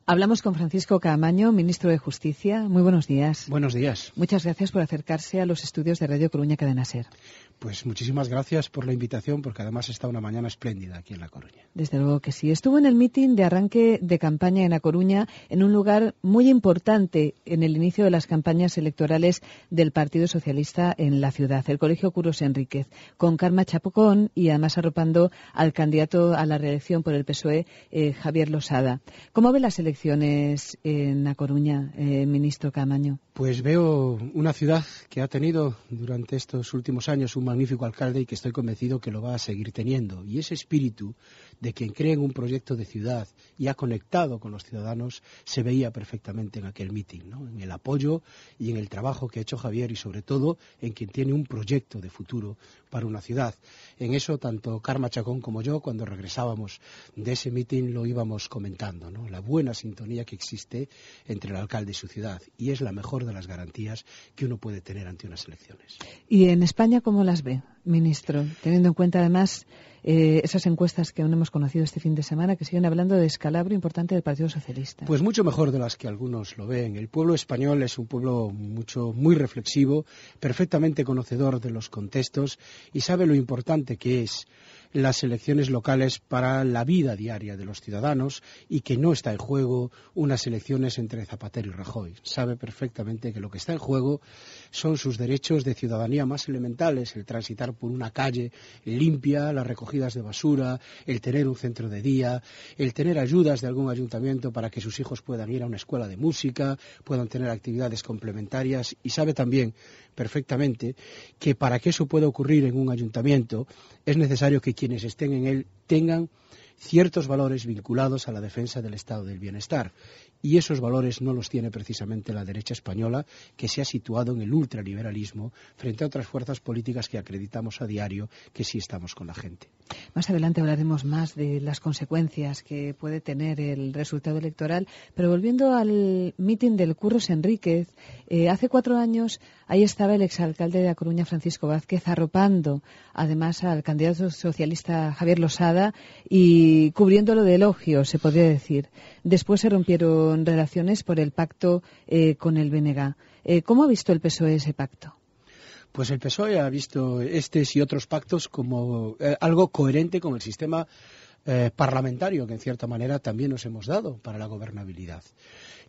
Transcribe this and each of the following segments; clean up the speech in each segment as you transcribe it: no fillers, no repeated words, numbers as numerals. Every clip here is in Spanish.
Hablamos con Francisco Caamaño, ministro de Justicia. Muy buenos días. Buenos días. Muchas gracias por acercarse a los estudios de Radio Coruña Cadena Ser. Pues muchísimas gracias por la invitación, porque además está una mañana espléndida aquí en La Coruña. Desde luego que sí. Estuvo en el mitin de arranque de campaña en A Coruña, en un lugar muy importante en el inicio de las campañas electorales del Partido Socialista en la ciudad, el Colegio Curros Enríquez, con Carme Chapón y además arropando al candidato a la reelección por el PSOE, Javier Losada. ¿Cómo ve las elecciones en A Coruña, ministro Caamaño? Pues veo una ciudad que ha tenido durante estos últimos años un magnífico alcalde y que estoy convencido que lo va a seguir teniendo. Y ese espíritu de quien cree en un proyecto de ciudad y ha conectado con los ciudadanos se veía perfectamente en aquel mitin, ¿no? En el apoyo y en el trabajo que ha hecho Javier y sobre todo en quien tiene un proyecto de futuro para una ciudad. En eso tanto Carme Chacón como yo, cuando regresábamos de ese mitin, lo íbamos comentando, ¿no? La buena sintonía que existe entre el alcalde y su ciudad, y es la mejor de las garantías que uno puede tener ante unas elecciones. ¿Y en España cómo las ve, ministro? Teniendo en cuenta además esas encuestas que aún hemos conocido este fin de semana, que siguen hablando de descalabro importante del Partido Socialista. Pues mucho mejor de las que algunos lo ven. El pueblo español es un pueblo muy reflexivo, perfectamente conocedor de los contextos y sabe lo importante que es las elecciones locales para la vida diaria de los ciudadanos y que no está en juego unas elecciones entre Zapatero y Rajoy. Sabe perfectamente que lo que está en juego son sus derechos de ciudadanía más elementales, el transitar por una calle limpia, las recogidas de basura, el tener un centro de día, el tener ayudas de algún ayuntamiento para que sus hijos puedan ir a una escuela de música, puedan tener actividades complementarias, y sabe también perfectamente que para que eso pueda ocurrir en un ayuntamiento es necesario que quienes estén en él tengan ciertos valores vinculados a la defensa del estado del bienestar. Y esos valores no los tiene precisamente la derecha española, que se ha situado en el ultraliberalismo frente a otras fuerzas políticas que acreditamos a diario que sí estamos con la gente. Más adelante hablaremos más de las consecuencias que puede tener el resultado electoral, pero volviendo al mitin del Curros Enríquez, hace 4 años ahí estaba el exalcalde de A Coruña, Francisco Vázquez, arropando además al candidato socialista Javier Losada y cubriéndolo de elogios, se podría decir. Después se rompieron relaciones por el pacto con el BNG. ¿Cómo ha visto el PSOE ese pacto? Pues el PSOE ha visto estos y otros pactos como algo coherente con el sistema parlamentario que en cierta manera también nos hemos dado para la gobernabilidad.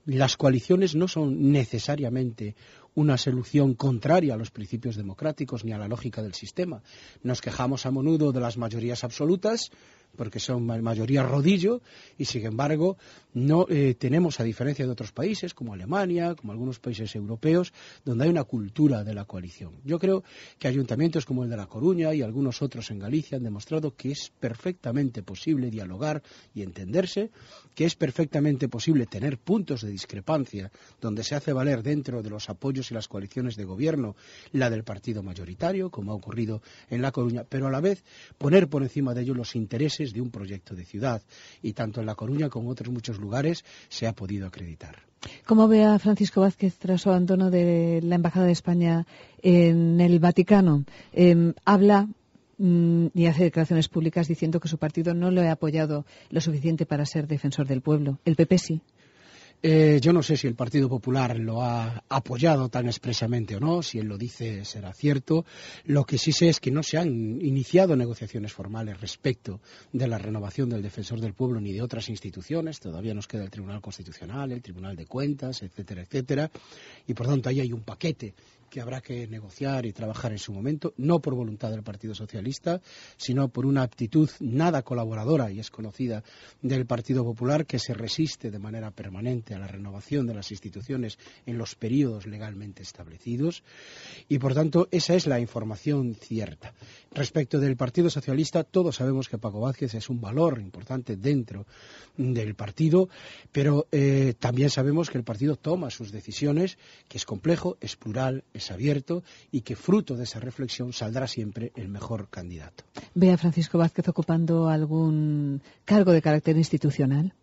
Las coaliciones no son necesariamente una solución contraria a los principios democráticos ni a la lógica del sistema. Nos quejamos a menudo de las mayorías absolutas, porque son mayoría rodillo, y sin embargo no tenemos, a diferencia de otros países como Alemania, como algunos países europeos, donde hay una cultura de la coalición. Yo creo que ayuntamientos como el de La Coruña y algunos otros en Galicia han demostrado que es perfectamente posible dialogar y entenderse, que es perfectamente posible tener puntos de discrepancia donde se hace valer dentro de los apoyos y las coaliciones de gobierno la del partido mayoritario, como ha ocurrido en La Coruña, pero a la vez poner por encima de ello los intereses de un proyecto de ciudad, y tanto en La Coruña como en otros muchos lugares se ha podido acreditar. ¿Cómo ve a Francisco Vázquez tras su abandono de la Embajada de España en el Vaticano? Habla y hace declaraciones públicas diciendo que su partido no lo ha apoyado lo suficiente para ser defensor del pueblo. ¿El PP sí? Yo no sé si el Partido Popular lo ha apoyado tan expresamente o no. Si él lo dice será cierto. Lo que sí sé es que no se han iniciado negociaciones formales respecto de la renovación del Defensor del Pueblo ni de otras instituciones. Todavía nos queda el Tribunal Constitucional, el Tribunal de Cuentas, etcétera, etcétera. Y por tanto ahí hay un paquete que habrá que negociar y trabajar en su momento, no por voluntad del Partido Socialista, sino por una actitud nada colaboradora, y es conocida, del Partido Popular, que se resiste de manera permanente a la renovación de las instituciones en los periodos legalmente establecidos, y por tanto esa es la información cierta. Respecto del Partido Socialista, todos sabemos que Paco Vázquez es un valor importante dentro del partido, pero también sabemos que el partido toma sus decisiones, que es complejo, es plural, es abierto, y que fruto de esa reflexión saldrá siempre el mejor candidato. ¿Ve a Francisco Vázquez ocupando algún cargo de carácter institucional?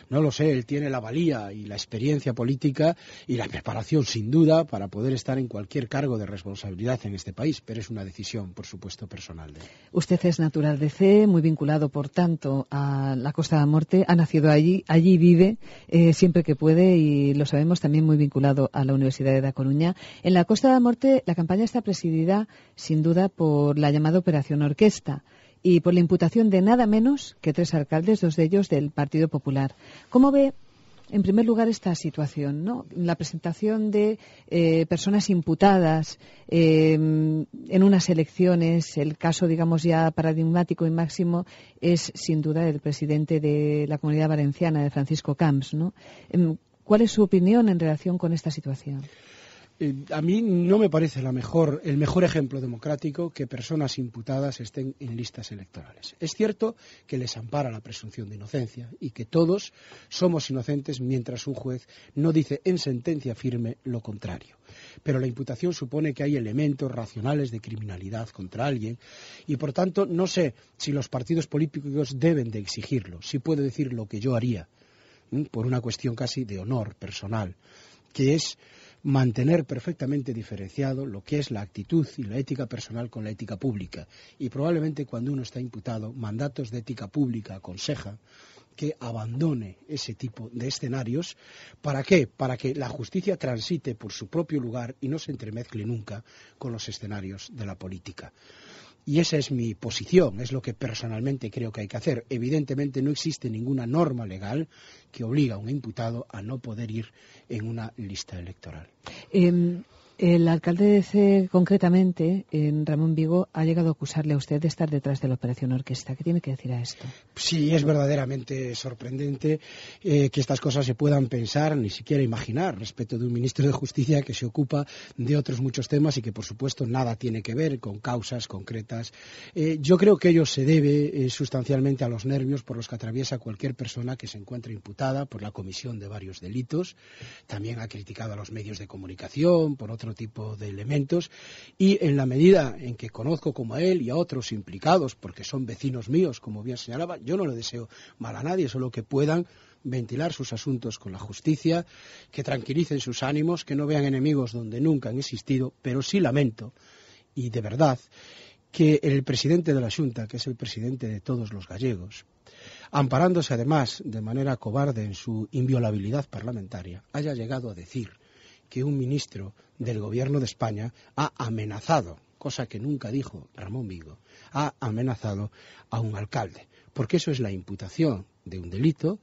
no lo sé, él tiene la valía y la experiencia política y la preparación, sin duda, para poder estar en cualquier cargo de responsabilidad en este país, pero es una decisión, por supuesto, personal de él. Usted es natural de Cee, muy vinculado, por tanto, a la Costa da Morte, ha nacido allí vive siempre que puede, y lo sabemos, también muy vinculado a la Universidad de Da Coruña. En la Costa da Morte la campaña está presidida, sin duda, por la llamada Operación Orquesta y por la imputación de nada menos que 3 alcaldes, 2 de ellos del Partido Popular. ¿Cómo ve, en primer lugar, esta situación, ¿no? La presentación de personas imputadas en unas elecciones, el caso, digamos, ya paradigmático y máximo es, sin duda, el presidente de la Comunidad Valenciana, de Francisco Camps, ¿no? ¿Cuál es su opinión en relación con esta situación? A mí no me parece el mejor ejemplo democrático que personas imputadas estén en listas electorales. Es cierto que les ampara la presunción de inocencia y que todos somos inocentes mientras un juez no dice en sentencia firme lo contrario. Pero la imputación supone que hay elementos racionales de criminalidad contra alguien y, por tanto, no sé si los partidos políticos deben de exigirlo. Sí puedo decir lo que yo haría, por una cuestión casi de honor personal, que es mantener perfectamente diferenciado lo que es la actitud y la ética personal con la ética pública. Y probablemente cuando uno está imputado, mandatos de ética pública aconseja que abandone ese tipo de escenarios. ¿Para qué? Para que la justicia transite por su propio lugar y no se entremezcle nunca con los escenarios de la política. Y esa es mi posición, es lo que personalmente creo que hay que hacer. Evidentemente no existe ninguna norma legal que obliga a un imputado a no poder ir en una lista electoral. El alcalde de Cee, concretamente, Ramón Vigo, ha llegado a acusarle a usted de estar detrás de la Operación Orquesta. ¿Qué tiene que decir a esto? Sí, es verdaderamente sorprendente que estas cosas se puedan pensar, ni siquiera imaginar, respecto de un ministro de Justicia que se ocupa de otros muchos temas y que, por supuesto, nada tiene que ver con causas concretas. Yo creo que ello se debe sustancialmente a los nervios por los que atraviesa cualquier persona que se encuentre imputada por la comisión de varios delitos. También ha criticado a los medios de comunicación por otro tipo de elementos, y en la medida en que conozco como a él y a otros implicados, porque son vecinos míos, como bien señalaba, yo no le deseo mal a nadie, solo que puedan ventilar sus asuntos con la justicia, que tranquilicen sus ánimos, que no vean enemigos donde nunca han existido, pero sí lamento, y de verdad, que el presidente de la Xunta, que es el presidente de todos los gallegos, amparándose además de manera cobarde en su inviolabilidad parlamentaria, haya llegado a decir que un ministro del Gobierno de España ha amenazado, cosa que nunca dijo Ramón Vigo, ha amenazado a un alcalde, porque eso es la imputación de un delito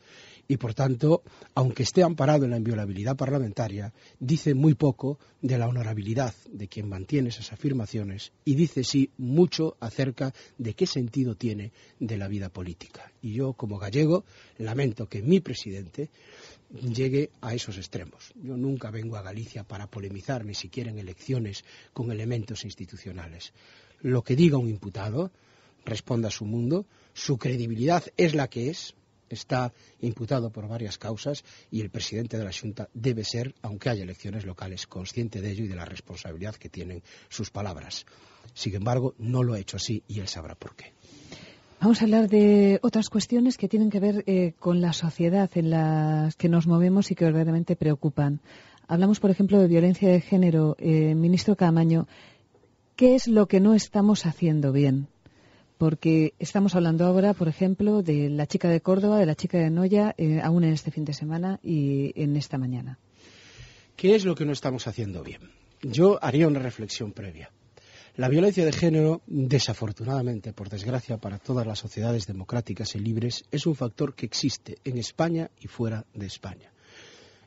y, por tanto, aunque esté amparado en la inviolabilidad parlamentaria, dice muy poco de la honorabilidad de quien mantiene esas afirmaciones y dice sí mucho acerca de qué sentido tiene de la vida política. Y yo, como gallego, lamento que mi presidente llegue a esos extremos. Yo nunca vengo a Galicia para polemizar, ni siquiera en elecciones, con elementos institucionales. Lo que diga un imputado responda a su mundo, su credibilidad es la que es, está imputado por varias causas y el presidente de la Xunta debe ser, aunque haya elecciones locales, consciente de ello y de la responsabilidad que tienen sus palabras. Sin embargo, no lo ha hecho así y él sabrá por qué. Vamos a hablar de otras cuestiones que tienen que ver con la sociedad en las que nos movemos y que verdaderamente preocupan. Hablamos, por ejemplo, de violencia de género. Ministro Caamaño, ¿qué es lo que no estamos haciendo bien? Porque estamos hablando ahora, por ejemplo, de la chica de Córdoba, de la chica de Noya, aún en este fin de semana y en esta mañana. ¿Qué es lo que no estamos haciendo bien? Yo haría una reflexión previa. La violencia de género, desafortunadamente, por desgracia para todas las sociedades democráticas y libres, es un factor que existe en España y fuera de España.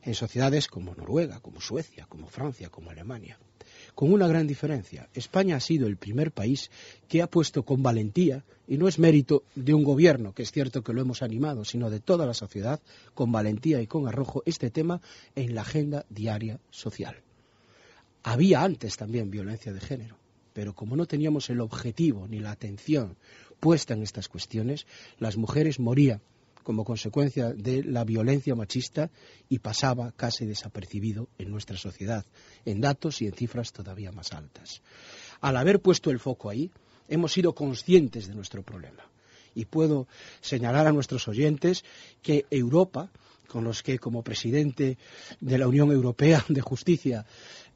En sociedades como Noruega, como Suecia, como Francia, como Alemania. Con una gran diferencia. España ha sido el primer país que ha puesto con valentía, y no es mérito de un gobierno, que es cierto que lo hemos animado, sino de toda la sociedad, con valentía y con arrojo, este tema en la agenda diaria social. Había antes también violencia de género, pero como no teníamos el objetivo ni la atención puesta en estas cuestiones, las mujeres morían como consecuencia de la violencia machista y pasaba casi desapercibido en nuestra sociedad, en datos y en cifras todavía más altas. Al haber puesto el foco ahí, hemos sido conscientes de nuestro problema Y puedo señalar a nuestros oyentes que Europa, con los que como presidente de la Unión Europea de Justicia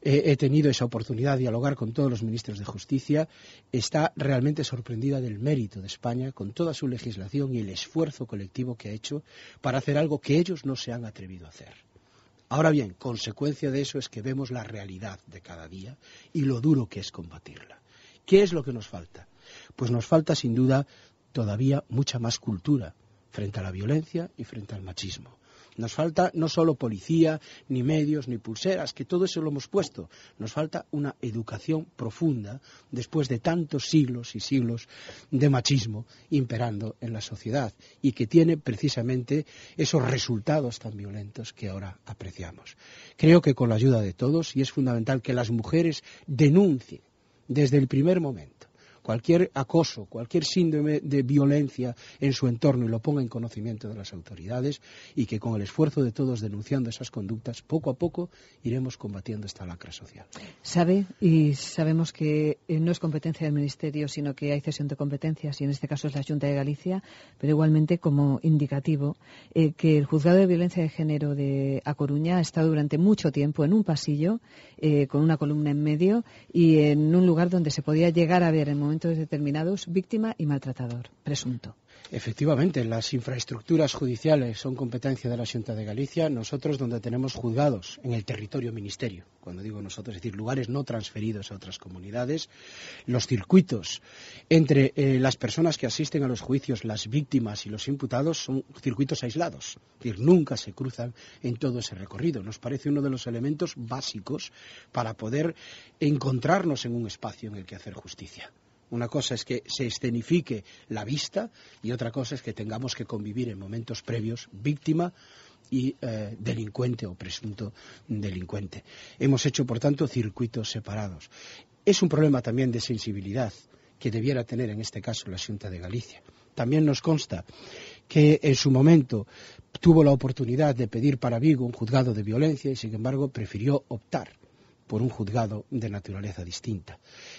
he tenido esa oportunidad de dialogar con todos los ministros de Justicia, está realmente sorprendida del mérito de España con toda su legislación y el esfuerzo colectivo que ha hecho para hacer algo que ellos no se han atrevido a hacer. Ahora bien, consecuencia de eso es que vemos la realidad de cada día y lo duro que es combatirla. ¿Qué es lo que nos falta? Pues nos falta, sin duda, todavía mucha más cultura frente a la violencia y frente al machismo. Nos falta no solo policía, ni medios, ni pulseras, que todo eso lo hemos puesto. Nos falta una educación profunda después de tantos siglos y siglos de machismo imperando en la sociedad y que tiene precisamente esos resultados tan violentos que ahora apreciamos. Creo que con la ayuda de todos, y es fundamental que las mujeres denuncien desde el primer momento cualquier acoso, cualquier síndrome de violencia en su entorno y lo ponga en conocimiento de las autoridades y que con el esfuerzo de todos denunciando esas conductas, poco a poco iremos combatiendo esta lacra social. Sabe, y sabemos que no es competencia del Ministerio, sino que hay cesión de competencias, y en este caso es la Xunta de Galicia, pero igualmente como indicativo, que el Juzgado de Violencia de Género de A Coruña ha estado durante mucho tiempo en un pasillo, con una columna en medio, y en un lugar donde se podía llegar a ver en momentos determinados víctima y maltratador, presunto. Efectivamente, las infraestructuras judiciales son competencia de la Xunta de Galicia. Nosotros, donde tenemos juzgados en el territorio ministerio, cuando digo nosotros, es decir, lugares no transferidos a otras comunidades, los circuitos entre las personas que asisten a los juicios, las víctimas y los imputados son circuitos aislados, es decir, nunca se cruzan en todo ese recorrido. Nos parece uno de los elementos básicos para poder encontrarnos en un espacio en el que hacer justicia. Una cosa es que se escenifique la vista y otra cosa es que tengamos que convivir en momentos previos víctima y delincuente o presunto delincuente. Hemos hecho, por tanto, circuitos separados. Es un problema también de sensibilidad que debiera tener en este caso la Xunta de Galicia. También nos consta que en su momento tuvo la oportunidad de pedir para Vigo un juzgado de violencia y, sin embargo, prefirió optar por un juzgado de naturaleza distinta.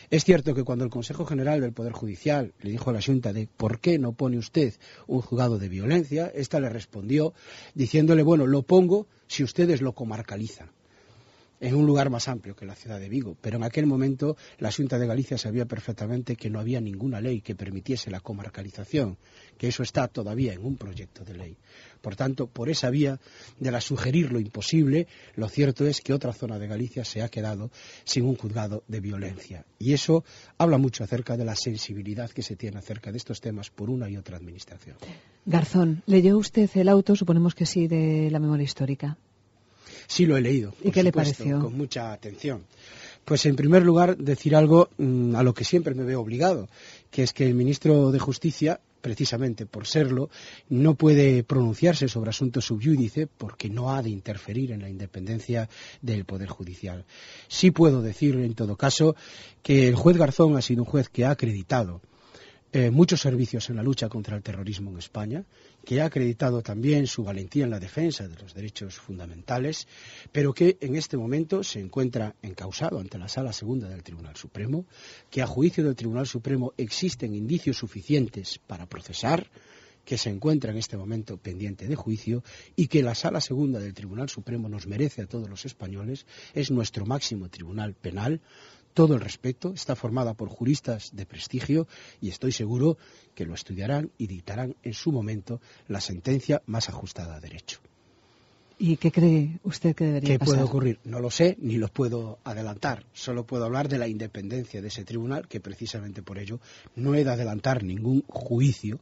Es cierto que cuando el Consejo General del Poder Judicial le dijo a la Xunta de ¿por qué no pone usted un juzgado de violencia?, esta le respondió diciéndole, bueno, lo pongo si ustedes lo comarcalizan en un lugar más amplio que la ciudad de Vigo, pero en aquel momento la Xunta de Galicia sabía perfectamente que no había ninguna ley que permitiese la comarcalización, que eso está todavía en un proyecto de ley. Por tanto, por esa vía de la sugerir lo imposible, lo cierto es que otra zona de Galicia se ha quedado sin un juzgado de violencia. Y eso habla mucho acerca de la sensibilidad que se tiene acerca de estos temas por una y otra administración. Garzón, ¿leyó usted el auto, suponemos que sí, de la memoria histórica? Sí, lo he leído. ¿Y qué le pareció? Con mucha atención. Pues en primer lugar decir algo a lo que siempre me veo obligado, que es que el ministro de Justicia, precisamente por serlo, no puede pronunciarse sobre asuntos sub iudice porque no ha de interferir en la independencia del Poder Judicial. Sí puedo decir, en todo caso, que el juez Garzón ha sido un juez que ha acreditado muchos servicios en la lucha contra el terrorismo en España, que ha acreditado también su valentía en la defensa de los derechos fundamentales, pero que en este momento se encuentra encausado ante la Sala Segunda del Tribunal Supremo, que a juicio del Tribunal Supremo existen indicios suficientes para procesar, que se encuentra en este momento pendiente de juicio y que la Sala Segunda del Tribunal Supremo nos merece a todos los españoles, es nuestro máximo tribunal penal. Todo el respeto, está formada por juristas de prestigio y estoy seguro que lo estudiarán y dictarán en su momento la sentencia más ajustada a derecho. ¿Y qué cree usted que debería pasar? ¿Qué puede ocurrir? No lo sé, ni lo puedo adelantar. Solo puedo hablar de la independencia de ese tribunal, que precisamente por ello no he de adelantar ningún juicio,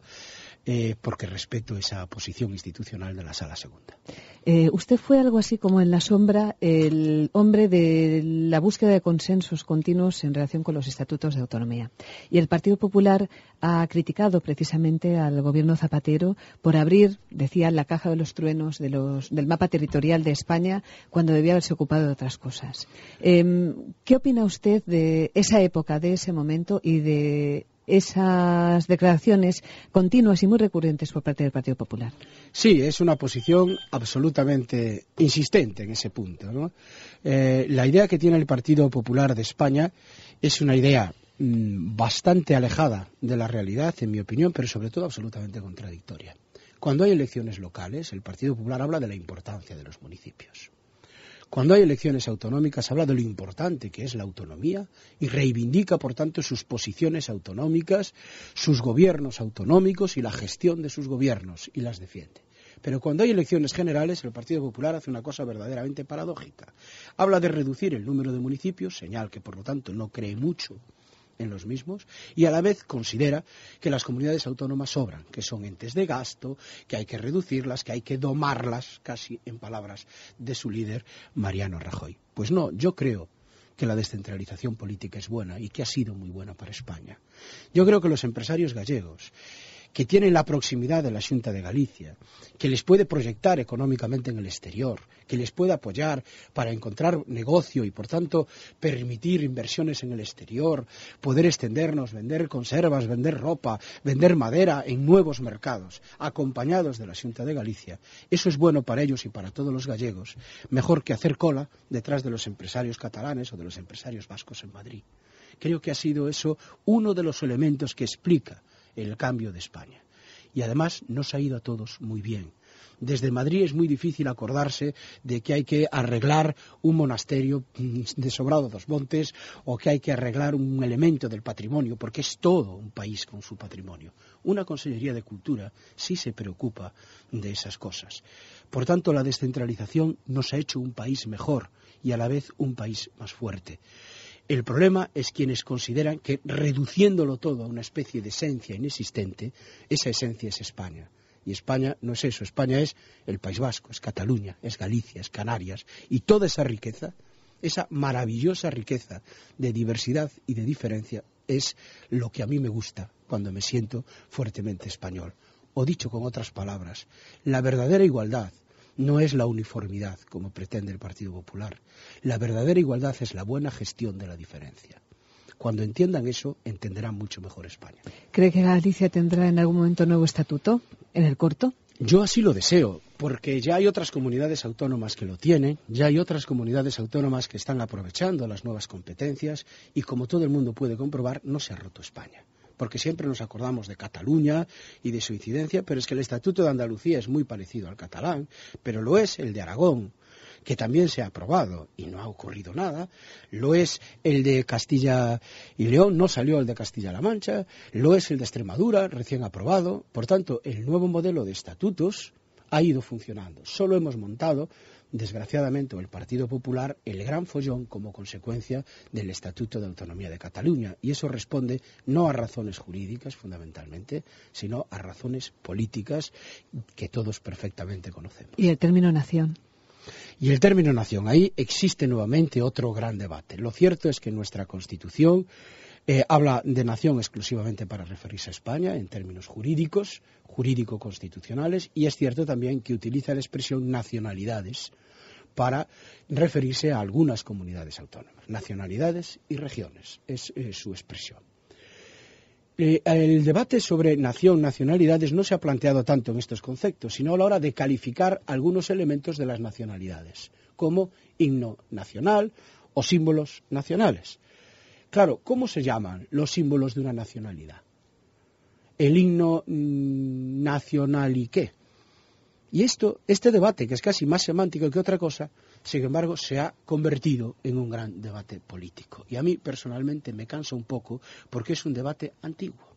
porque respeto esa posición institucional de la Sala Segunda. Usted fue algo así como en la sombra el hombre de la búsqueda de consensos continuos en relación con los estatutos de autonomía. Y el Partido Popular ha criticado precisamente al gobierno Zapatero por abrir, decía, la caja de los truenos del mapa territorial de España cuando debía haberse ocupado de otras cosas. ¿Qué opina usted de esa época, de ese momento y de esas declaraciones continuas y muy recurrentes por parte del Partido Popular? Sí, es una posición absolutamente insistente en ese punto, ¿no? La idea que tiene el Partido Popular de España es una idea bastante alejada de la realidad, en mi opinión, pero sobre todo absolutamente contradictoria. Cuando hay elecciones locales, el Partido Popular habla de la importancia de los municipios. Cuando hay elecciones autonómicas, habla de lo importante que es la autonomía y reivindica, por tanto, sus posiciones autonómicas, sus gobiernos autonómicos y la gestión de sus gobiernos, y las defiende. Pero cuando hay elecciones generales, el Partido Popular hace una cosa verdaderamente paradójica. Habla de reducir el número de municipios, señal que, por lo tanto, no cree mucho en los mismos, y a la vez considera que las comunidades autónomas sobran, que son entes de gasto, que hay que reducirlas, que hay que domarlas, casi en palabras de su líder, Mariano Rajoy. Pues no, yo creo que la descentralización política es buena y que ha sido muy buena para España. Yo creo que los empresarios gallegos, que tienen la proximidad de la Xunta de Galicia, que les puede proyectar económicamente en el exterior, que les puede apoyar para encontrar negocio y, por tanto, permitir inversiones en el exterior, poder extendernos, vender conservas, vender ropa, vender madera en nuevos mercados, acompañados de la Xunta de Galicia. Eso es bueno para ellos y para todos los gallegos, mejor que hacer cola detrás de los empresarios catalanes o de los empresarios vascos en Madrid. Creo que ha sido eso uno de los elementos que explica el cambio de España. Y además nos ha ido a todos muy bien. Desde Madrid es muy difícil acordarse de que hay que arreglar un monasterio de Sobrado dos Montes o que hay que arreglar un elemento del patrimonio, porque es todo un país con su patrimonio. Una Consellería de Cultura sí se preocupa de esas cosas. Por tanto, la descentralización nos ha hecho un país mejor y a la vez un país más fuerte. El problema es quienes consideran que, reduciéndolo todo a una especie de esencia inexistente, esa esencia es España. Y España no es eso, España es el País Vasco, es Cataluña, es Galicia, es Canarias. Y toda esa riqueza, esa maravillosa riqueza de diversidad y de diferencia, es lo que a mí me gusta cuando me siento fuertemente español. O dicho con otras palabras, la verdadera igualdad no es la uniformidad, como pretende el Partido Popular. La verdadera igualdad es la buena gestión de la diferencia. Cuando entiendan eso, entenderán mucho mejor España. ¿Cree que Galicia tendrá en algún momento nuevo estatuto, en el corto? Yo así lo deseo, porque ya hay otras comunidades autónomas que lo tienen, ya hay otras comunidades autónomas que están aprovechando las nuevas competencias y, como todo el mundo puede comprobar, no se ha roto España. Porque siempre nos acordamos de Cataluña y de su incidencia, pero es que el Estatuto de Andalucía es muy parecido al catalán, pero lo es el de Aragón, que también se ha aprobado y no ha ocurrido nada, lo es el de Castilla y León, no salió el de Castilla-La Mancha, lo es el de Extremadura, recién aprobado. Por tanto, el nuevo modelo de estatutos ha ido funcionando. Solo hemos montado, desgraciadamente, el Partido Popular, el gran follón como consecuencia del Estatuto de Autonomía de Cataluña. Y eso responde no a razones jurídicas, fundamentalmente, sino a razones políticas que todos perfectamente conocemos. ¿Y el término nación? Y el término nación, ahí existe nuevamente otro gran debate. Lo cierto es que nuestra Constitución habla de nación exclusivamente para referirse a España en términos jurídicos, jurídico-constitucionales, y es cierto también que utiliza la expresión nacionalidades para referirse a algunas comunidades autónomas. Nacionalidades y regiones es su expresión. El debate sobre nación, nacionalidades no se ha planteado tanto en estos conceptos, sino a la hora de calificar algunos elementos de las nacionalidades, como himno nacional o símbolos nacionales. Claro, ¿cómo se llaman los símbolos de una nacionalidad? El himno nacional y qué. Y este debate, que es casi más semántico que otra cosa, sin embargo, se ha convertido en un gran debate político. Y a mí, personalmente, me cansa un poco porque es un debate antiguo.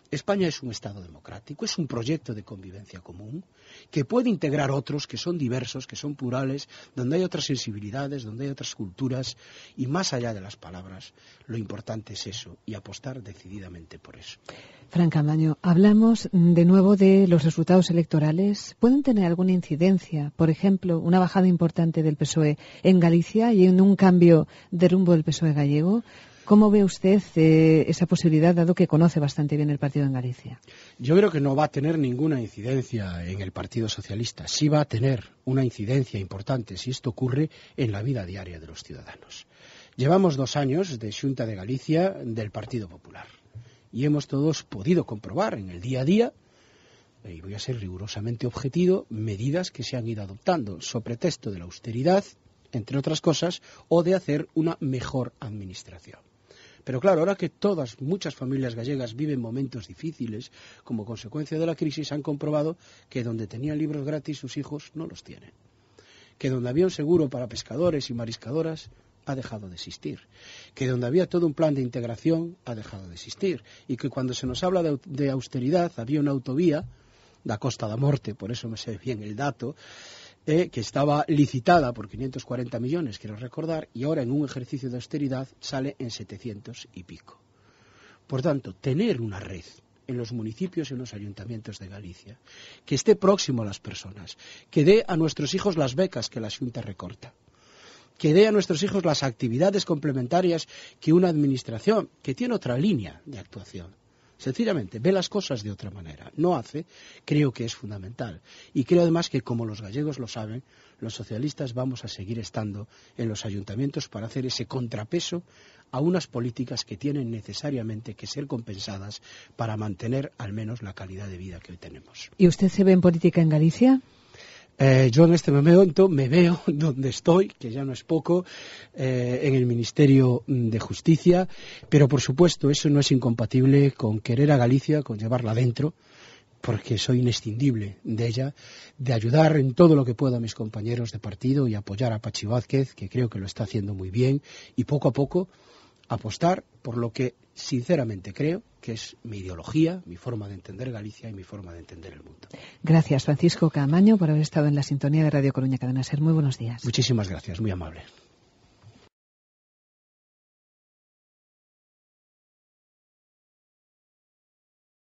España es un Estado democrático, es un proyecto de convivencia común que puede integrar otros que son diversos, que son plurales, donde hay otras sensibilidades, donde hay otras culturas, y más allá de las palabras, lo importante es eso, y apostar decididamente por eso. Fran Caamaño, hablamos de nuevo de los resultados electorales. ¿Pueden tener alguna incidencia, por ejemplo, una bajada importante del PSOE en Galicia y en un cambio de rumbo del PSOE gallego? ¿Cómo ve usted esa posibilidad, dado que conoce bastante bien el partido en Galicia? Yo creo que no va a tener ninguna incidencia en el Partido Socialista. Sí va a tener una incidencia importante si esto ocurre en la vida diaria de los ciudadanos. Llevamos 2 años de Xunta de Galicia del Partido Popular y hemos todos podido comprobar en el día a día, y voy a ser rigurosamente objetivo, medidas que se han ido adoptando sobre pretexto de la austeridad, entre otras cosas, o de hacer una mejor administración. Pero claro, ahora que muchas familias gallegas viven momentos difíciles como consecuencia de la crisis, han comprobado que donde tenían libros gratis sus hijos no los tienen. Que donde había un seguro para pescadores y mariscadoras ha dejado de existir, que donde había todo un plan de integración ha dejado de existir, y que cuando se nos habla de austeridad había una autovía, la Costa da Morte, por eso me sé bien el dato, que estaba licitada por 540 millones, quiero recordar, y ahora en un ejercicio de austeridad sale en 700 y pico. Por tanto, tener una red en los municipios y en los ayuntamientos de Galicia, que esté próximo a las personas, que dé a nuestros hijos las becas que la Xunta recorta, que dé a nuestros hijos las actividades complementarias que una administración que tiene otra línea de actuación, sencillamente ve las cosas de otra manera, no hace, creo que es fundamental. Y creo además que, como los gallegos lo saben, los socialistas vamos a seguir estando en los ayuntamientos para hacer ese contrapeso a unas políticas que tienen necesariamente que ser compensadas para mantener al menos la calidad de vida que hoy tenemos. ¿Y usted se ve en política en Galicia? Yo en este momento me veo donde estoy, que ya no es poco, en el Ministerio de Justicia, pero por supuesto eso no es incompatible con querer a Galicia, con llevarla dentro, porque soy inescindible de ella, de ayudar en todo lo que pueda a mis compañeros de partido y apoyar a Pachi Vázquez, que creo que lo está haciendo muy bien, y poco a poco apostar por lo que sinceramente creo que es mi ideología, mi forma de entender Galicia y mi forma de entender el mundo. Gracias, Francisco Caamaño, por haber estado en la sintonía de Radio Coruña Cadena SER. Muy buenos días. Muchísimas gracias, muy amable.